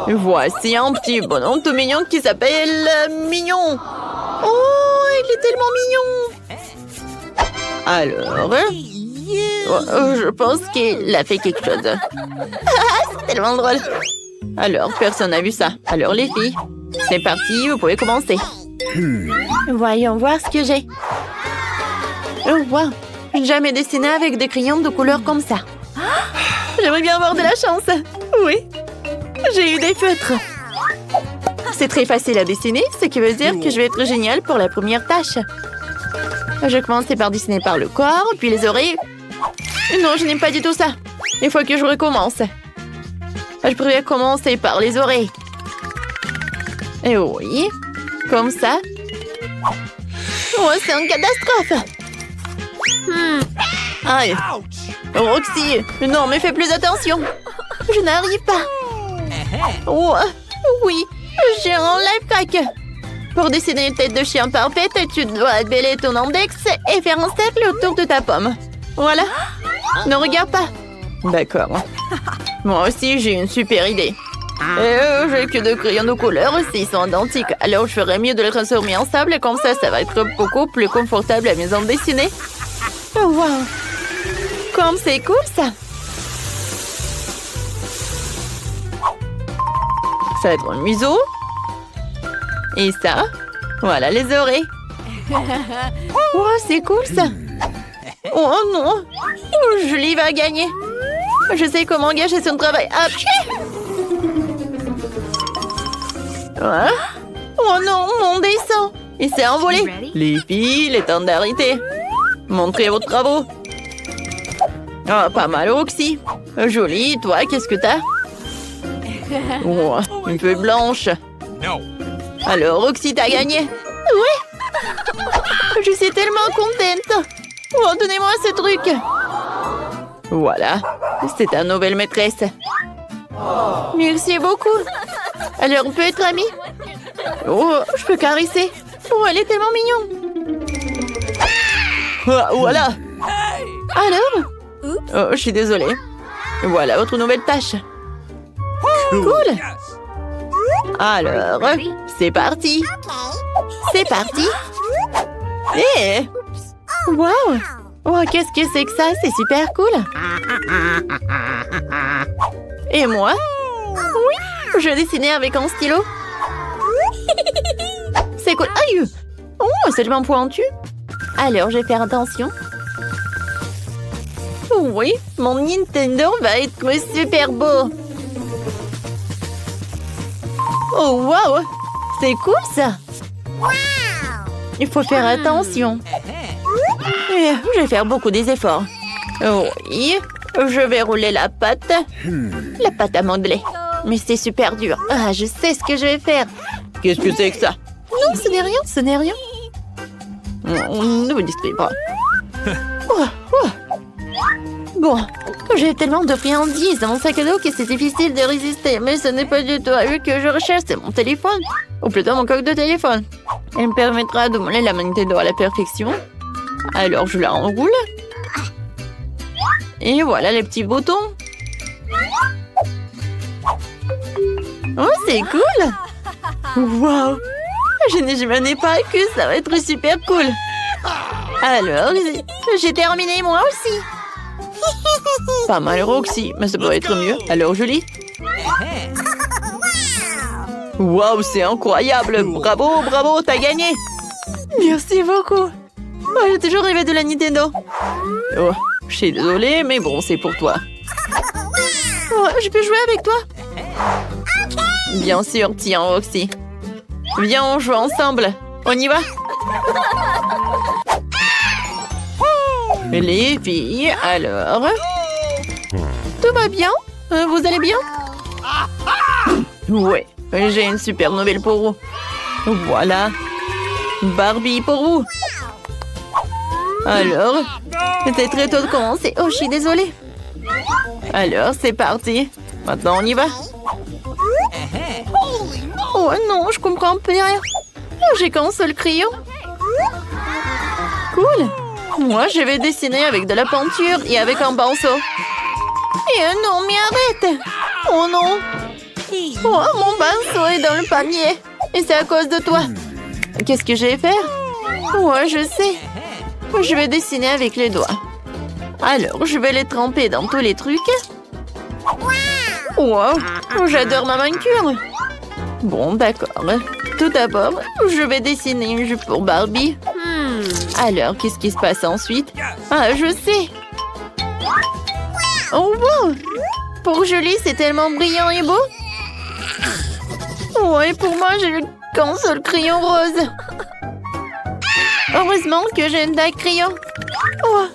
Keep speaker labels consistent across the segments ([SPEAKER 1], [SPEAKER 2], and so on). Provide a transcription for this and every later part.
[SPEAKER 1] Voici un petit bonhomme tout mignon qui s'appelle Mignon. Oh, il est tellement mignon. Alors, je pense qu'il a fait quelque chose. C'est tellement drôle. Alors, personne n'a vu ça. Alors, les filles, c'est parti, vous pouvez commencer. Voyons voir ce que j'ai. Oh, wow. Jamais dessiné avec des crayons de couleur comme ça. J'aimerais bien avoir de la chance. Oui, j'ai eu des feutres. C'est très facile à dessiner, ce qui veut dire que je vais être géniale pour la première tâche. Je commençais par dessiner par le corps, puis les oreilles. Non, je n'aime pas du tout ça. Il faut que je recommence. Je pourrais commencer par les oreilles. Et oui, comme ça. Oh, c'est une catastrophe. Aïe. Roxy, non, mais fais plus attention. Je n'arrive pas. Oh, oui, j'ai un life hack. Pour dessiner une tête de chien parfaite, tu dois beller ton index et faire un cercle autour de ta pomme. Voilà. Ne regarde pas. D'accord. Moi aussi, j'ai une super idée. J'ai que deux crayons de couleur, s'ils sont identiques. Alors, je ferais mieux de les transformer en sable, comme ça va être beaucoup plus confortable à mes en dessiner. Oh, wow. Comme c'est cool, ça. Ça va être un museau. Et ça, voilà les oreilles. Oh, c'est cool, ça. Oh non, Julie va gagner. Je sais comment engager son travail. Oh non, mon dessin. Il s'est envolé. Les filles, il est temps d'arrêter. Montrez vos travaux. Oh, pas mal, Roxy. Jolie, toi, qu'est-ce que t'as? Oh, une feuille blanche. Alors, Roxy, t'as gagné. Oui. Je suis tellement contente. Oh, donnez-moi ce truc. Voilà, c'est ta nouvelle maîtresse. Merci beaucoup. Alors, on peut être amis? Oh, je peux caresser. Oh, elle est tellement mignonne. Ah, voilà. Alors? Oh, je suis désolée. Voilà votre nouvelle tâche. Cool. Alors, c'est parti. C'est parti. Hé! Wow! Oh, qu'est-ce que c'est que ça? C'est super cool. Et moi? Oui, je dessinais avec un stylo. C'est cool. Aïe! Oh, c'est tellement pointu. Alors, je vais faire attention. Oui, mon Nintendo va être super beau. Oh, wow! C'est cool, ça! Il faut faire attention. Je vais faire beaucoup des efforts. Oui, je vais rouler la pâte. La pâte à modeler. Mais c'est super dur. Ah, je sais ce que je vais faire. Qu'est-ce que c'est que ça? Non, ce n'est rien, ce n'est rien. Ne vous distrayez pas. Bon, j'ai tellement de friandises dans mon sac à dos que c'est difficile de résister. Mais ce n'est pas du tout à eux que je recherche, c'est mon téléphone. Ou plutôt mon coque de téléphone. Elle me permettra de monter la Nintendo à la perfection. Alors je la enroule. Et voilà les petits boutons. Oh, c'est cool! Wow! Je n'imaginais pas que ça va être super cool. Alors, j'ai terminé moi aussi. Pas mal, Roxy, mais ça peut être mieux. Alors, Julie? Wow, c'est incroyable! Bravo, bravo, t'as gagné! Merci beaucoup! Oh, j'ai toujours rêvé de la Nintendo. Oh, je suis désolée, mais bon, c'est pour toi. Oh, je peux jouer avec toi? Bien sûr, tiens, Roxy. Viens, on joue ensemble. On y va? Les filles, alors? Tout va bien? Vous allez bien? Ouais, j'ai une super nouvelle pour vous. Voilà. Barbie pour vous. Alors, c'était très tôt de commencer. Oh, je suis désolée. Alors, c'est parti. Maintenant, on y va. Oh non, je comprends plus rien. J'ai qu'un seul crayon. Cool. Moi, je vais dessiner avec de la peinture et avec un pinceau. Et non, mais arrête. Oh non. Oh, mon pinceau est dans le panier. Et c'est à cause de toi. Qu'est-ce que je vais faire? Ouais, je sais. Je vais dessiner avec les doigts. Alors, je vais les tremper dans tous les trucs. Wow, j'adore ma manucure. Bon, d'accord. Tout d'abord, je vais dessiner une jupe pour Barbie. Alors, qu'est-ce qui se passe ensuite? Ah, je sais. Oh, wow! Pour Julie, c'est tellement brillant et beau. Ouais, pour moi, j'ai qu'un seul crayon rose. Heureusement que j'ai une dague crayon. Oh,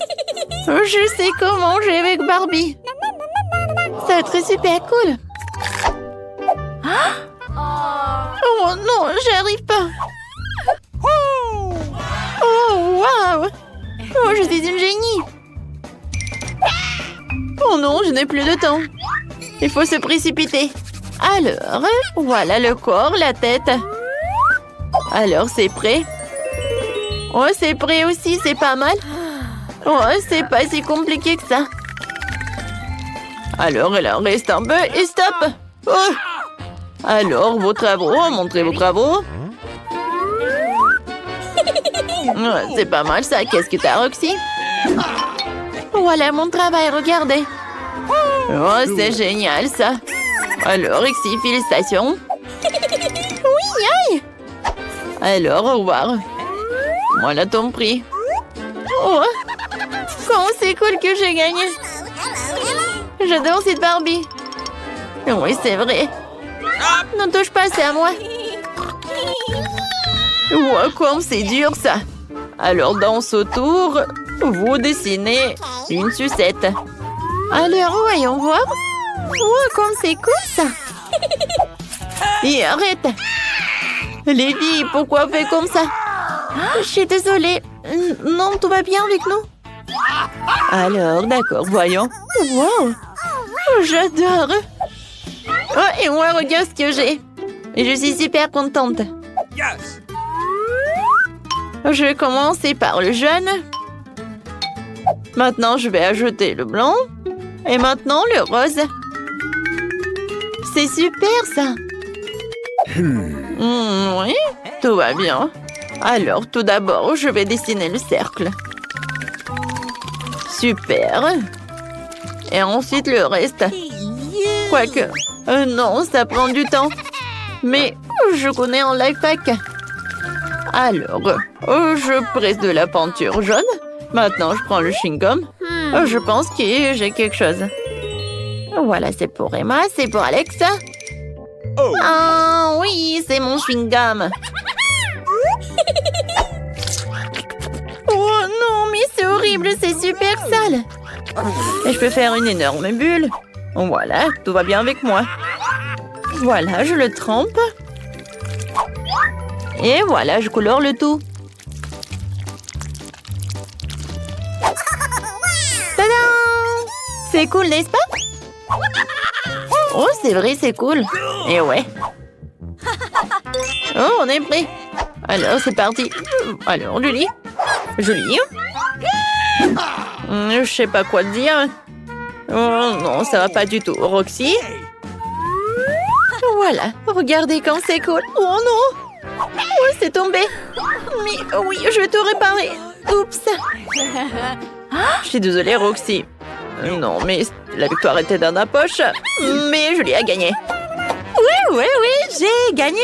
[SPEAKER 1] je sais comment jouer avec Barbie. Ça va être super cool. Oh non, j'y arrive pas. Oh, waouh! Oh, je suis une génie. Oh non, je n'ai plus de temps. Il faut se précipiter. Alors, voilà le corps, la tête. Alors, c'est prêt? Oh, c'est prêt aussi, c'est pas mal. Oh, c'est pas si compliqué que ça. Alors, il en reste un peu et stop. Oh. Alors, vos travaux, montrez vos travaux. Oh, c'est pas mal ça, qu'est-ce que t'as, Roxy? Voilà mon travail, regardez. Oh, c'est génial ça. Alors, Roxy, félicitations. Oui, aïe. Alors, au revoir. Voilà ton prix. Oh, comment c'est cool que j'ai gagné. J'adore cette Barbie. Oui, c'est vrai. Ne touche pas, c'est à moi. Wow, comme c'est dur ça. Alors, dans ce tour, vous dessinez une sucette. Alors, voyons voir. Wow, comme c'est cool ça. Et arrête. Les filles, pourquoi on fait comme ça? Je suis désolée. Non, tout va bien avec nous. Alors, d'accord, voyons. Wow, j'adore. Oh, et moi, regarde ce que j'ai. Et je suis super contente.
[SPEAKER 2] Yes.
[SPEAKER 1] Je vais commencer par le jaune. Maintenant, je vais ajouter le blanc. Et maintenant, le rose. C'est super, ça. Oui, tout va bien. Alors, tout d'abord, je vais dessiner le cercle. Super. Et ensuite, le reste. Quoique, non, ça prend du temps. Mais je connais un life hack. Alors, je presse de la peinture jaune. Maintenant, je prends le chewing-gum. Je pense que j'ai quelque chose. Voilà, c'est pour Emma, c'est pour Alexa.
[SPEAKER 2] Oh.
[SPEAKER 1] Ah oui, c'est mon chewing-gum. Oh non, mais c'est horrible, c'est super sale. Et je peux faire une énorme bulle. Voilà, tout va bien avec moi. Voilà, je le trempe. Et voilà, je colore le tout. Tadam! C'est cool, n'est-ce pas? Oh, c'est vrai, c'est cool. Et ouais. Oh, on est prêt. Alors, c'est parti. Alors, Julie. Julie. Je sais pas quoi te dire. Oh non, ça va pas du tout. Roxy. Voilà, regardez comme c'est cool. Oh non! Oh, c'est tombé. Mais oui, je vais tout réparer. Oups. Je suis désolée, Roxy. Non, mais la victoire était dans ma poche. Mais Julie a gagné. Oui, j'ai gagné.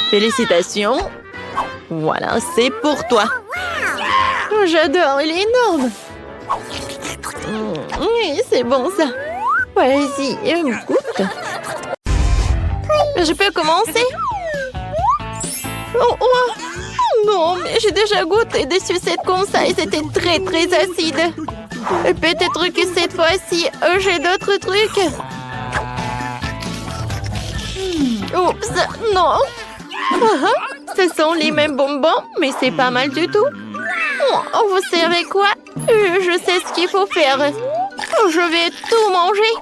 [SPEAKER 1] Félicitations. Voilà, c'est pour toi. J'adore, il est énorme. Oui, c'est bon ça. Vas-y, goûte. Je peux commencer? Oh, non, mais j'ai déjà goûté des sucettes comme ça et c'était très très acide. Et peut-être que cette fois-ci, j'ai d'autres trucs. Oups, non. Ce sont les mêmes bonbons, mais c'est pas mal du tout. Oh, vous savez quoi? Je sais ce qu'il faut faire. Je vais tout manger.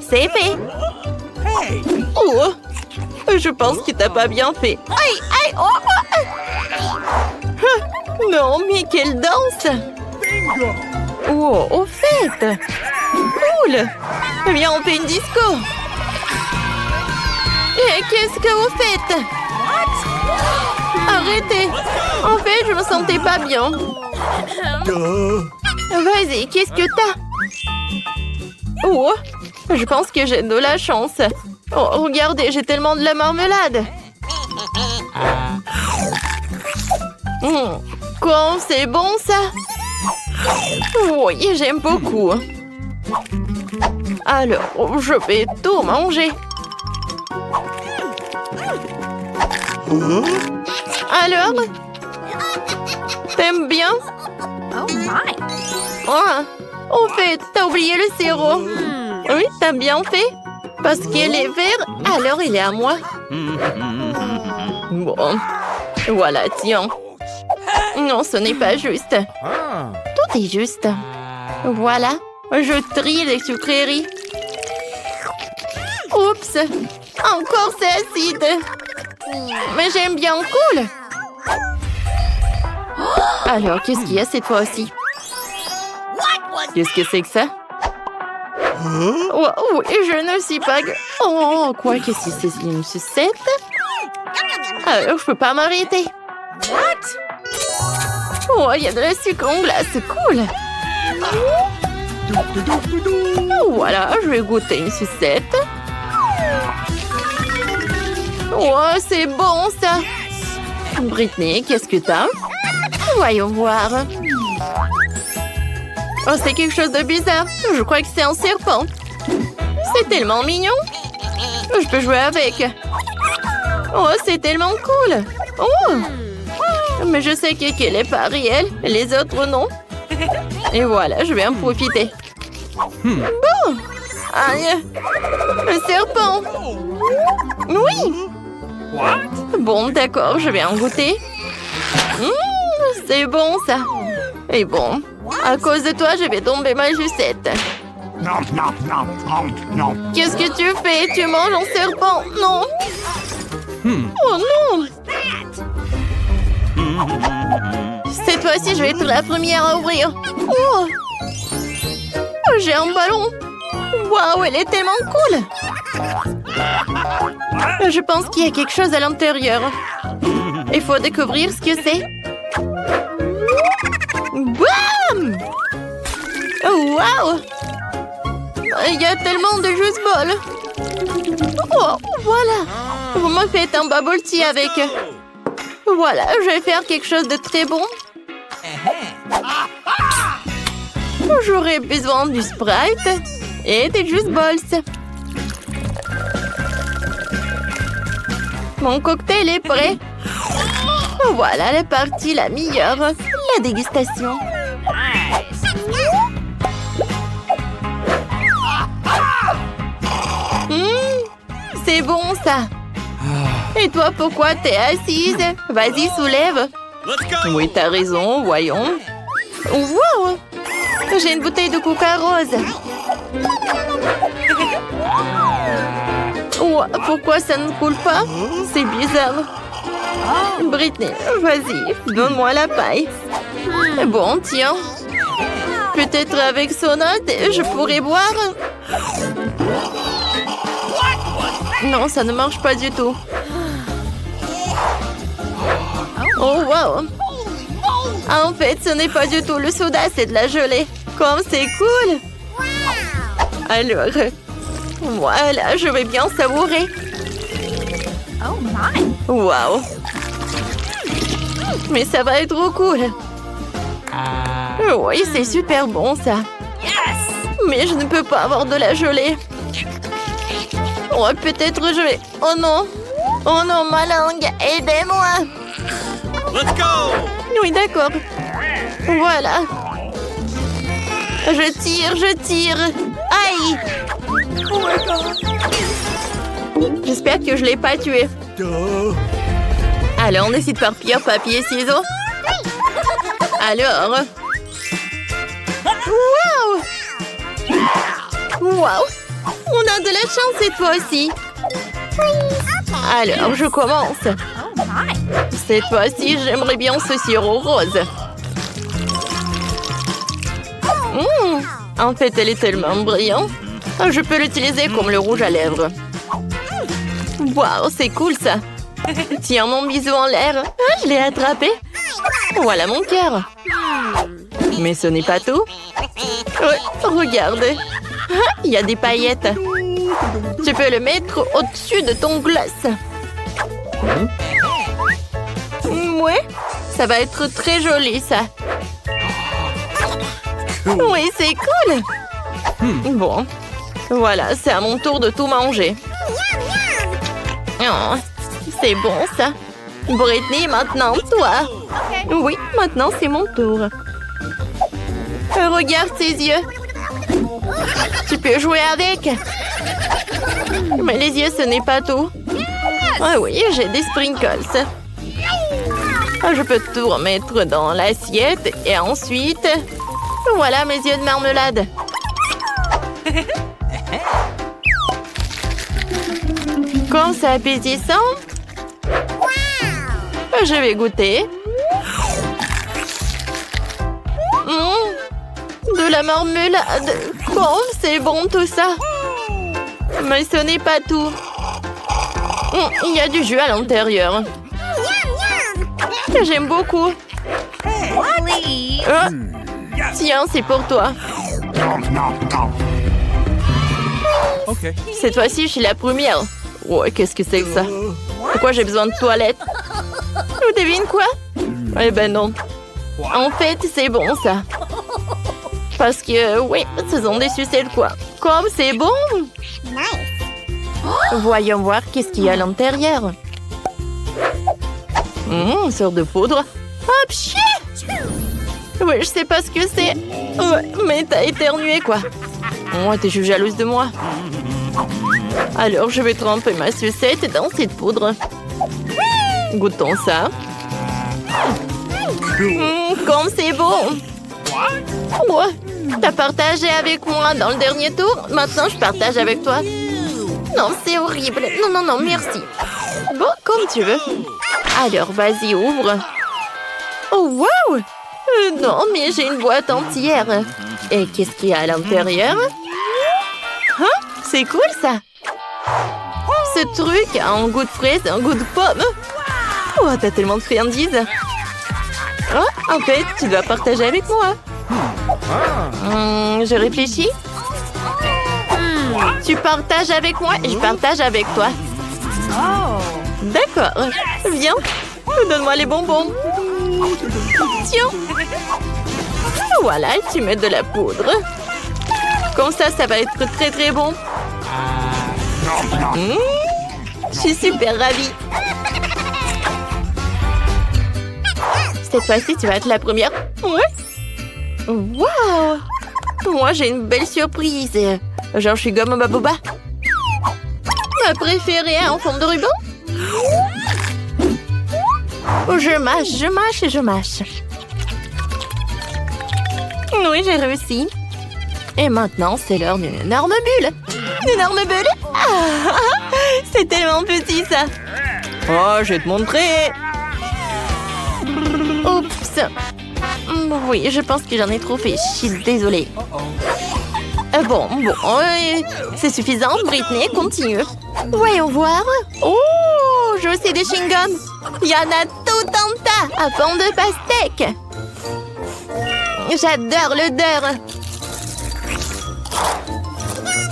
[SPEAKER 1] C'est fait. Oh, je pense que t'as pas bien fait. Aïe, non, mais quelle danse! Oh, au fait! Cool! Viens, on fait une disco. Et qu'est-ce que vous faites? Arrêtez. En fait, je me sentais pas bien. Vas-y, qu'est-ce que t'as? Oh, je pense que j'ai de la chance. Oh, regardez, j'ai tellement de la marmelade. Quoi, c'est bon ça? Oui, j'aime beaucoup. Alors, je vais tout manger. Alors? T'aimes bien?
[SPEAKER 3] Oh my!
[SPEAKER 1] Ah, en fait, t'as oublié le sirop. Oui, t'as bien fait. Parce qu'il est vert, alors il est à moi. Bon, voilà, tiens. Non, ce n'est pas juste. Tout est juste. Voilà, je trie les sucreries. Oups, encore c'est acide. Mais j'aime bien, cool. Alors, qu'est-ce qu'il y a cette fois-ci? Qu'est-ce que c'est que ça? Oh, je ne suis pas... Oh, quoi? Qu'est-ce que c'est? Une sucette? Alors, je peux pas m'arrêter. Oh, il y a de la sucre en glace, c'est cool. Voilà, je vais goûter une sucette. Oh, c'est bon ça. Britney, qu'est-ce que t'as? Voyons voir. Oh, c'est quelque chose de bizarre. Je crois que c'est un serpent. C'est tellement mignon. Je peux jouer avec. Oh, c'est tellement cool. Oh, mais je sais qu'elle n'est pas réelle. Les autres, non. Et voilà, je vais en profiter. Bon. Aïe. Le serpent. Oui. Bon, d'accord, je vais en goûter. C'est bon, ça. Et bon, à cause de toi, je vais tomber ma sucette. Qu'est-ce que tu fais? Tu manges un serpent? Non. Oh non. Cette fois-ci, je vais être la première à ouvrir. Oh, j'ai un ballon. Waouh, elle est tellement cool. Je pense qu'il y a quelque chose à l'intérieur. Il faut découvrir ce que c'est. Bam! Waouh! Il y a tellement de jus bol. Oh, voilà. Vous me faites un bubble tea avec. Voilà, je vais faire quelque chose de très bon. J'aurai besoin du Sprite et des Juice Balls. Mon cocktail est prêt. Voilà la partie la meilleure, la dégustation. C'est bon ça. Et toi, pourquoi t'es assise? Vas-y, soulève. Oui, t'as raison, voyons. Wow! J'ai une bouteille de Coca rose. Oh, pourquoi ça ne coule pas? C'est bizarre. Britney, vas-y, donne-moi la paille. Bon, tiens. Peut-être avec Sonat, je pourrais boire. Non, ça ne marche pas du tout. Oh, wow. En fait, ce n'est pas du tout le soda, c'est de la gelée. Comme c'est cool. Alors, voilà, je vais bien savourer.
[SPEAKER 3] Oh my!
[SPEAKER 1] Wow. Mais ça va être trop cool. Oui, c'est super bon ça. Mais je ne peux pas avoir de la gelée. Oh, peut-être je vais... Oh non. Oh non, ma langue, aidez-moi.
[SPEAKER 2] Let's go!
[SPEAKER 1] Oui, d'accord. Voilà. Je tire. Aïe. Oh my God. J'espère que je l'ai pas tué. Alors, on décide par pierre, papier, ciseaux. Alors... Wow! Wow! On a de la chance cette fois-ci. Alors, je commence.
[SPEAKER 3] Oh my!
[SPEAKER 1] Cette fois-ci, j'aimerais bien ce sirop rose. En fait, elle est tellement brillante. Je peux l'utiliser comme le rouge à lèvres. Waouh, c'est cool ça. Tiens mon bisou en l'air. Ah, je l'ai attrapé. Voilà mon cœur. Mais ce n'est pas tout. Ouais, regarde. Ah, il y a des paillettes. Tu peux le mettre au-dessus de ton gloss. Ouais, ça va être très joli ça. Oui, c'est cool. Bon, voilà, c'est à mon tour de tout manger. Oh, c'est bon ça. Britney, maintenant toi. Oui, maintenant c'est mon tour. Regarde ses yeux. Tu peux jouer avec. Mais les yeux, ce n'est pas tout. Ah oui, j'ai des sprinkles. Je peux tout remettre dans l'assiette et ensuite... Voilà mes yeux de marmelade. Comme c'est appétissant. Je vais goûter. De la marmelade. Comme c'est bon tout ça. Mais ce n'est pas tout. Il y a du jus à l'intérieur. J'aime beaucoup. Tiens, c'est pour toi.
[SPEAKER 2] Okay.
[SPEAKER 1] Cette fois-ci, je suis la première. Ouais, qu'est-ce que c'est que ça? Pourquoi j'ai besoin de toilette? Vous devinez quoi? Eh ben non. En fait, c'est bon ça. Parce que, oui, ce sont des sucettes quoi. Comme c'est bon. Voyons voir qu'est-ce qu'il y a à l'intérieur. Une sorte de poudre. Hop, chier! Oui, je sais pas ce que c'est. Ouais, mais t'as éternué, quoi. Ouais, t'es juste jalouse de moi. Alors, je vais tremper ma sucette dans cette poudre. Goûtons ça. Comme c'est bon. Ouais, t'as partagé avec moi dans le dernier tour. Maintenant, je partage avec toi. Non, c'est horrible. Non, non, non, merci. Bon, comme tu veux. Alors, vas-y, ouvre. Oh, wow! Non, mais j'ai une boîte entière. Et qu'est-ce qu'il y a à l'intérieur? Hein? C'est cool, ça. Ce truc a un goût de fraise et un goût de pomme. Oh, t'as tellement de friandises. Oh, en fait, tu dois partager avec moi. Je réfléchis. Tu partages avec moi et je partage avec toi. D'accord. Viens. Donne-moi les bonbons. Tiens. Voilà, tu mets de la poudre. Comme ça, ça va être très très bon. Je suis super ravie. Cette fois-ci, tu vas être la première. Ouais. Waouh. Moi, j'ai une belle surprise. Genre, je suis gomme baboba. Ma préférée en forme de ruban. Je mâche et je mâche. Oui, j'ai réussi. Et maintenant, c'est l'heure d'une énorme bulle. Une énorme bulle? Ah, c'est tellement petit, ça. Oh, je vais te montrer. Oups. Oui, je pense que j'en ai trop fait. Je suis désolée. Bon, c'est suffisant. Britney, continue. Voyons voir. Oh, j'ai aussi des chewing-gums. Il y en a tout un tas à forme de pastèque. J'adore l'odeur.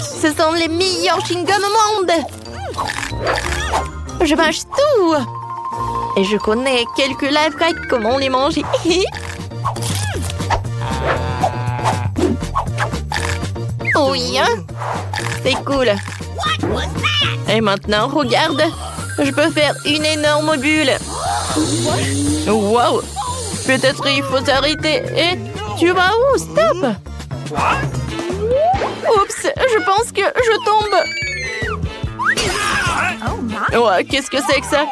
[SPEAKER 1] Ce sont les meilleurs chewing-gums au monde. Je mange tout. Et je connais quelques lifehacks comment les manger. Oui, hein? C'est cool. Et maintenant, regarde. Je peux faire une énorme bulle. Wow. Peut-être il faut s'arrêter. Et tu vas où? Stop. Oups, je pense que je tombe. Ouais, qu'est-ce que c'est que ça?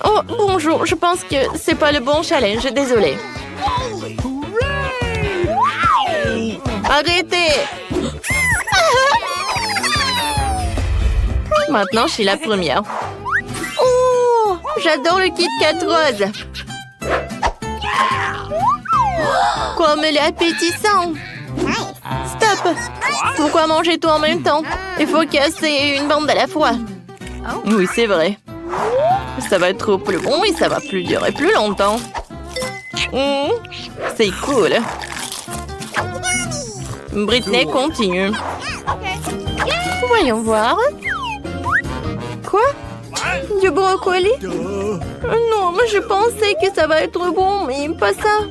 [SPEAKER 1] Oh, bonjour. Je pense que c'est pas le bon challenge. Désolée. Arrêtez. Maintenant, je suis la première. Oh, j'adore le Kit Kat rose. Comme elle est appétissant. Stop. Pourquoi manger tout en même temps? Il faut casser une bande à la fois. Oui, c'est vrai. Ça va être plus bon et ça va plus durer plus longtemps. C'est cool. Britney continue. Voyons voir. Quoi? Du brocoli? Non, mais je pensais que ça va être bon, mais pas ça.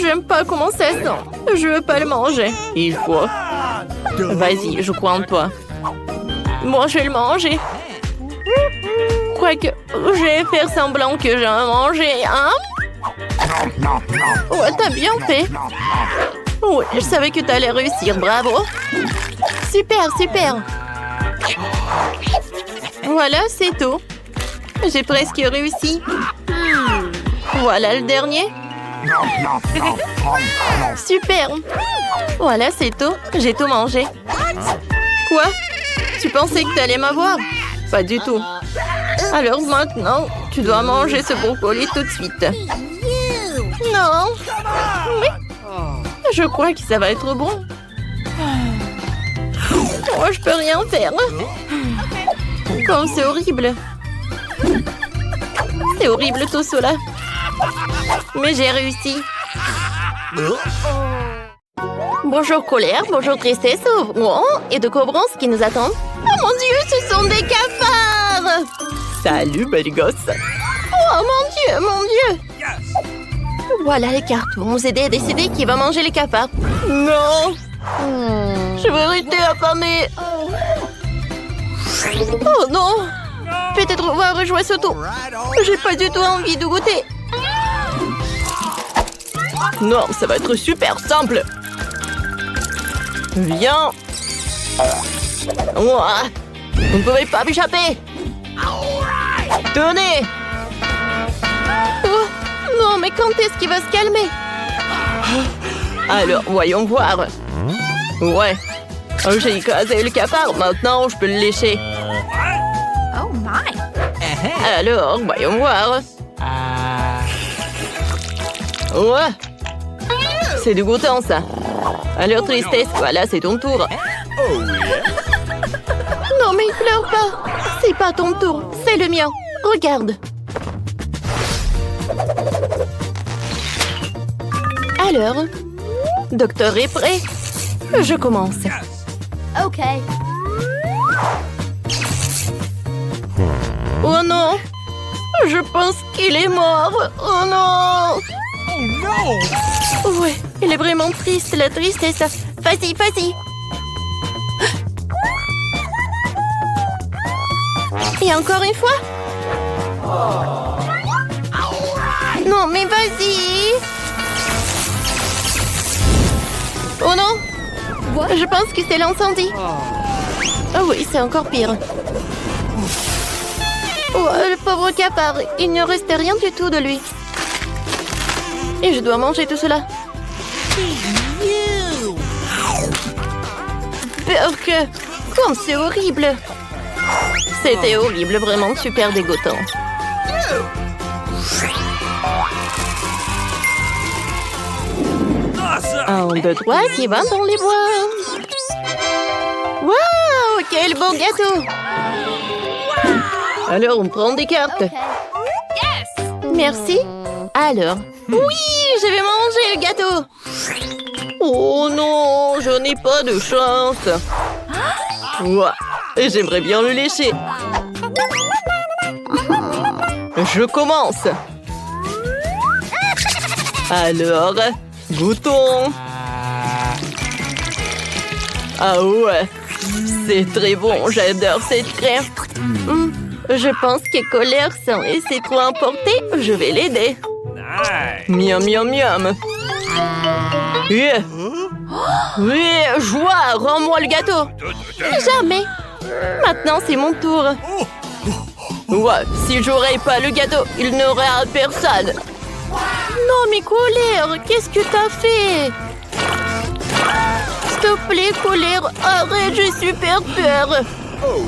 [SPEAKER 1] J'aime pas comment ça sent. Je veux pas le manger. Il faut. Vas-y, je crois en toi. Bon, je vais le manger. Quoique, je vais faire semblant que j'en ai mangé un. Ouais, t'as bien fait. Oui, je savais que t'allais réussir. Bravo. Super, super. Voilà, c'est tout. J'ai presque réussi. Voilà le dernier. Super. Voilà, c'est tout. J'ai tout mangé. Quoi? Tu pensais que t'allais m'avoir? Pas du tout. Alors maintenant, tu dois manger ce brocoli tout de suite. Non. Oui. Je crois que ça va être bon. Oh, je peux rien faire. Comme c'est horrible. C'est horrible tout cela. Mais j'ai réussi. Bonjour colère, bonjour tristesse. Ouvrons et découvrons ce qui nous attend. Oh mon Dieu, ce sont des cafards! Salut, belle gosse. Oh mon Dieu, mon Dieu. Voilà les cartes. Vous aider à décider qui va manger les cafards. Non. Je vais rester affamée. Oh non. Peut-être on va rejouer ce tour. J'ai pas du tout envie de goûter. Non, ça va être super simple. Viens. Ouah. Vous ne pouvez pas m'échapper. Tenez. Oh, non, mais quand est-ce qu'il va se calmer? Alors, voyons voir. Ouais. J'ai écrasé le cafard. Maintenant, je peux le lécher.
[SPEAKER 3] Oh my.
[SPEAKER 1] Alors, voyons voir. Ouais. C'est dégoûtant, ça. Alors, tristesse, voilà, c'est ton tour. Non, mais pleure pas. C'est pas ton tour, c'est le mien. Regarde. Alors, docteur est prêt? Je commence.
[SPEAKER 3] OK.
[SPEAKER 1] Oh non! Je pense qu'il est mort. Oh non! Ouais, il est vraiment triste, la tristesse. Vas-y, vas-y. Et encore une fois? Non, mais vas-y! Oh non! Je pense que c'est l'incendie. Oh oui, c'est encore pire. Oh, le pauvre cafard, il ne reste rien du tout de lui. Et je dois manger tout cela. Burk, comme c'est horrible. C'était horrible, vraiment super dégoûtant. Un, deux, trois, qui va dans les bois. Waouh, quel beau gâteau! Alors, on prend des cartes.
[SPEAKER 3] Yes.
[SPEAKER 1] Merci. Alors, oui, je vais manger le gâteau. Oh non, je n'ai pas de chance. Ouah, j'aimerais bien le lécher. Je commence. Alors, goûtons. Ah ouais, c'est très bon, j'adore cette crème. Je pense que colère s'en laisser trop emporter, je vais l'aider. Miam, miam, miam. Oui, joie, rends-moi le gâteau. Jamais. Maintenant, c'est mon tour. Ouais, si j'aurais pas le gâteau, il n'aurait personne. Non, mais colère, qu'est-ce que t'as fait? S'il te plaît, colère, arrête, j'ai super peur. Oh,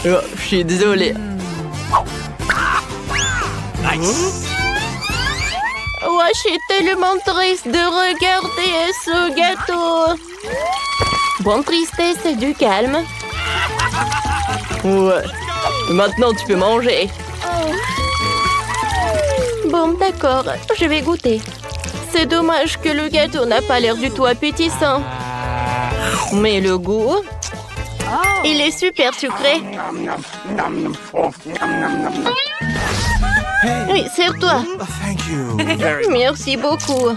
[SPEAKER 1] je suis désolée. Ouais, je suis tellement triste de regarder ce gâteau. Bon, tristesse, du calme. Ouais. Maintenant, tu peux manger. Bon, d'accord, je vais goûter. C'est dommage que le gâteau n'a pas l'air du tout appétissant. Mais le goût, il est super sucré. Oui, sers-toi.
[SPEAKER 2] Thank you.
[SPEAKER 1] Merci beaucoup.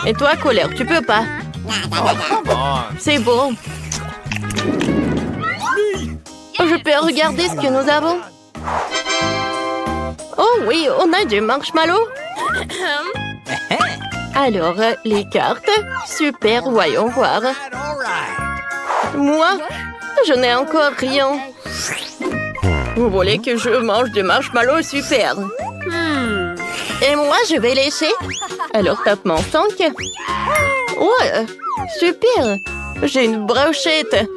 [SPEAKER 1] Et toi, colère, tu peux pas.
[SPEAKER 2] Come on.
[SPEAKER 1] C'est bon. Je peux regarder ce que nous avons? Oh oui, on a du marshmallow. Alors, les cartes. Super, voyons voir. Moi, je n'ai encore rien. Vous voulez que je mange du marshmallow? Super. Et moi, je vais lécher. Alors, tape mon 5. Ouais, super. J'ai une brochette.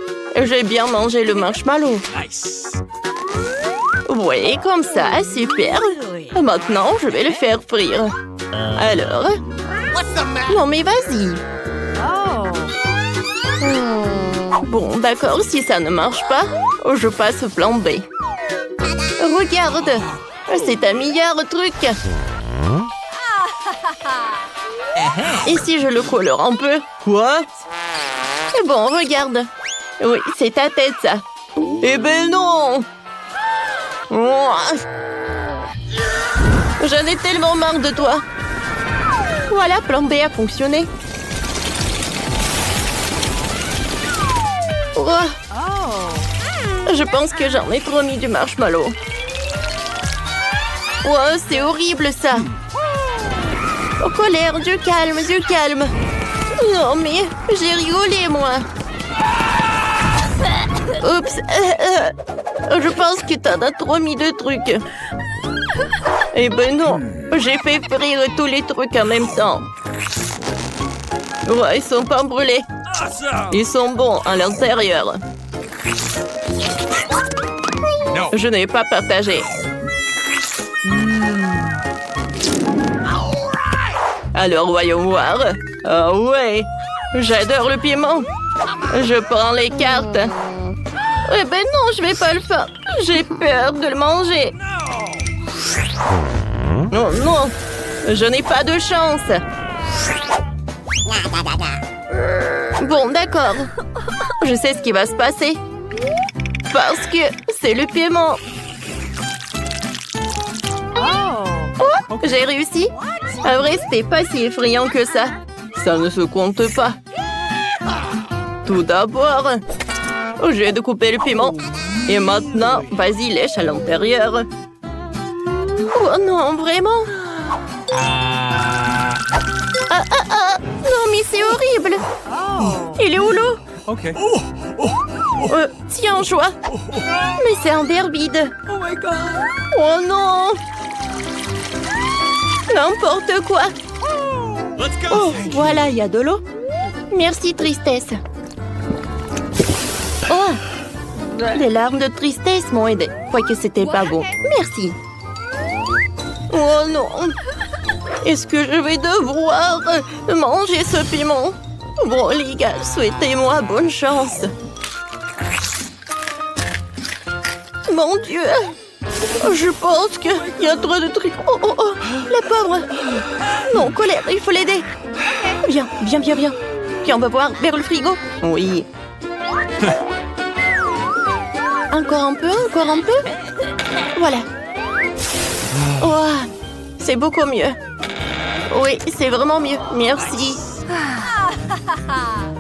[SPEAKER 1] J'ai bien mangé le marshmallow.
[SPEAKER 2] Nice.
[SPEAKER 1] Oui, comme ça, super. Maintenant, je vais le faire frire. Alors? Non, mais vas-y. Bon, d'accord, si ça ne marche pas, je passe au plan B. Regarde, c'est un meilleur truc. Et si je le colore un peu? Quoi? Bon, regarde. Oui, c'est ta tête, ça. Eh ben non! J'en ai tellement marre de toi. Voilà, plan B a fonctionné. Je pense que j'en ai trop mis du marshmallow. Oh, c'est horrible, ça. Oh, colère, du calme, du calme. Non, mais j'ai rigolé, moi. Oups. Je pense que t'en as trop mis de trucs. Eh ben non, j'ai fait frire tous les trucs en même temps. Ouais, ils sont pas brûlés. Ils sont bons à l'intérieur.
[SPEAKER 2] No.
[SPEAKER 1] Je n'ai pas partagé. Alors, voyons voir. Ah ouais, j'adore le piment. Je prends les cartes. Eh ben non, je vais pas le faire. J'ai peur de le manger. Non, non, je n'ai pas de chance. Bon, d'accord. Je sais ce qui va se passer. Parce que c'est le piment. Oh, j'ai réussi. En vrai, c'était pas si effrayant que ça. Ça ne se compte pas. Tout d'abord, j'ai découpé le piment. Et maintenant, vas-y, lèche à l'intérieur. Oh non, vraiment? Non, mais c'est horrible. Il est où l'eau?
[SPEAKER 2] Okay.
[SPEAKER 1] Tiens, joie. Mais c'est un verre vide.
[SPEAKER 2] Oh my god.
[SPEAKER 1] Oh non. N'importe quoi.
[SPEAKER 2] Let's go.
[SPEAKER 1] Oh, voilà, il y a de l'eau. Merci, tristesse. Oh, des larmes de tristesse m'ont aidé. Quoique c'était pas bon. Merci. Oh non. Est-ce que je vais devoir manger ce piment? Bon, les gars, souhaitez-moi bonne chance. Mon Dieu. Je pense qu'il y a trop de trucs. Oh, oh, oh, la pauvre. Non, colère, il faut l'aider. Viens, viens, viens, viens. Viens, on va voir vers le frigo. Oui. Encore un peu, encore un peu. Voilà. Oh, c'est beaucoup mieux. Oui, c'est vraiment mieux. Merci.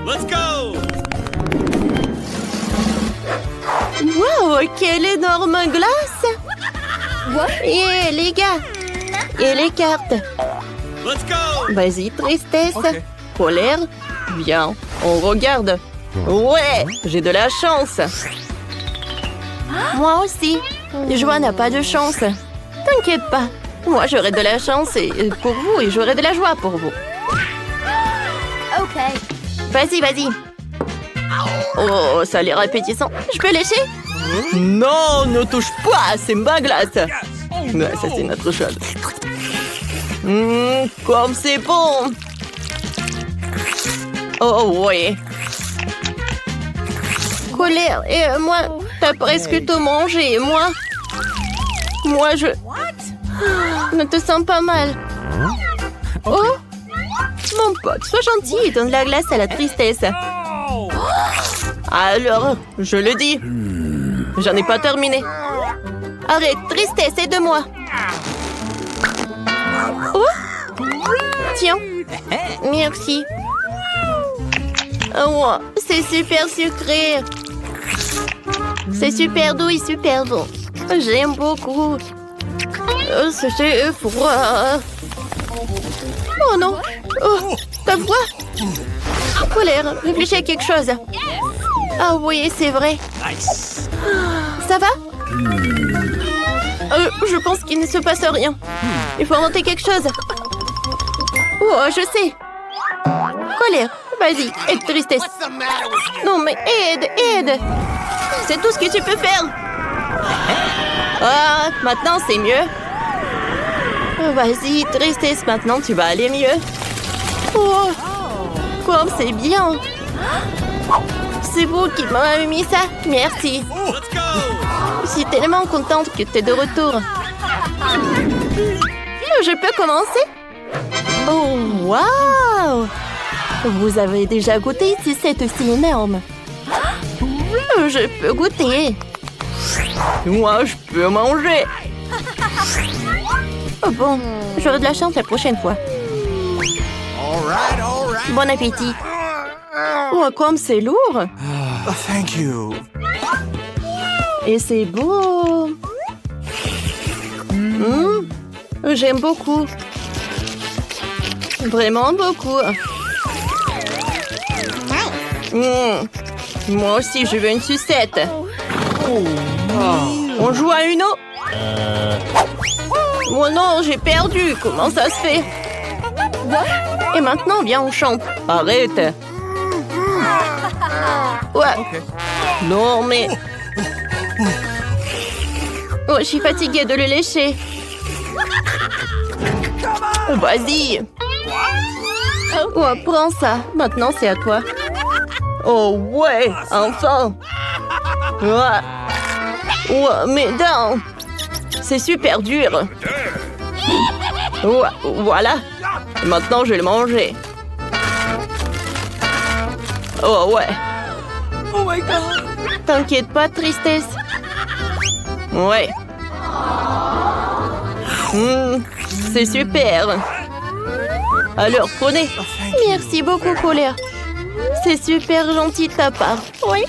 [SPEAKER 2] Let's go.
[SPEAKER 1] Wow, quelle énorme glace. Et les gars. Et les cartes.
[SPEAKER 2] Let's go.
[SPEAKER 1] Vas-y, tristesse.
[SPEAKER 2] Ok.
[SPEAKER 1] Colère. Viens, on regarde. Ouais, j'ai de la chance. Moi aussi. Joie n'a pas de chance. T'inquiète pas. Moi, j'aurai de la chance pour vous et j'aurai de la joie pour vous.
[SPEAKER 3] Okay.
[SPEAKER 1] Vas-y, vas-y. Oh, ça a l'air appétissant. Je peux lécher? Non, ne touche pas, c'est ma glace. Ouais, ça, c'est notre chose. Comme c'est bon. Oh, oui. Colère, et moi, t'as presque tout mangé, et moi, je ne te sens pas mal. Oh, mon pote, sois gentil et donne la glace à la tristesse. Alors, je le dis, j'en ai pas terminé. Arrête, tristesse, aide-moi. Oh, tiens, merci. Oh, c'est super sucré. C'est super doux et super bon. J'aime beaucoup. C'est froid. Oh non. Oh, ta voix. Colère, réfléchis à quelque chose. Ah oui, c'est vrai. Ça va? Je pense qu'il ne se passe rien. Il faut inventer quelque chose. Oh, je sais. Colère, vas-y, aide tristesse. Non, mais aide. C'est tout ce que tu peux faire. Ah, maintenant c'est mieux. Vas-y, tristesse, maintenant tu vas aller mieux. Oh, comme c'est bien. C'est vous qui m'avez mis ça. Merci.
[SPEAKER 2] Let's go!
[SPEAKER 1] Je suis tellement contente que tu es de retour. Je peux commencer? Oh, waouh! Vous avez déjà goûté ici, c'est aussi énorme. Je peux goûter. Moi, je peux manger. Oh bon, j'aurai de la chance la prochaine fois. Bon appétit. Oh, comme c'est lourd.
[SPEAKER 2] Thank you.
[SPEAKER 1] Et c'est beau. J'aime beaucoup. Vraiment beaucoup. Moi aussi, je veux une sucette. On joue à Uno? Oh non, j'ai perdu. Comment ça se fait? Et maintenant, viens, on chante. Arrête. Ouais. Non, mais... Oh, je suis fatiguée de le lécher. Oh, vas-y. Oh, prends ça. Maintenant, c'est à toi. Oh, ouais, enfin. Ouais, mes dents. C'est super dur. Ouais, voilà. Maintenant, je vais le manger. Oh, ouais. Oh my God. T'inquiète pas, tristesse. Ouais. C'est super. Alors, prenez. Merci beaucoup, Colère. C'est super gentil de ta part. Oui.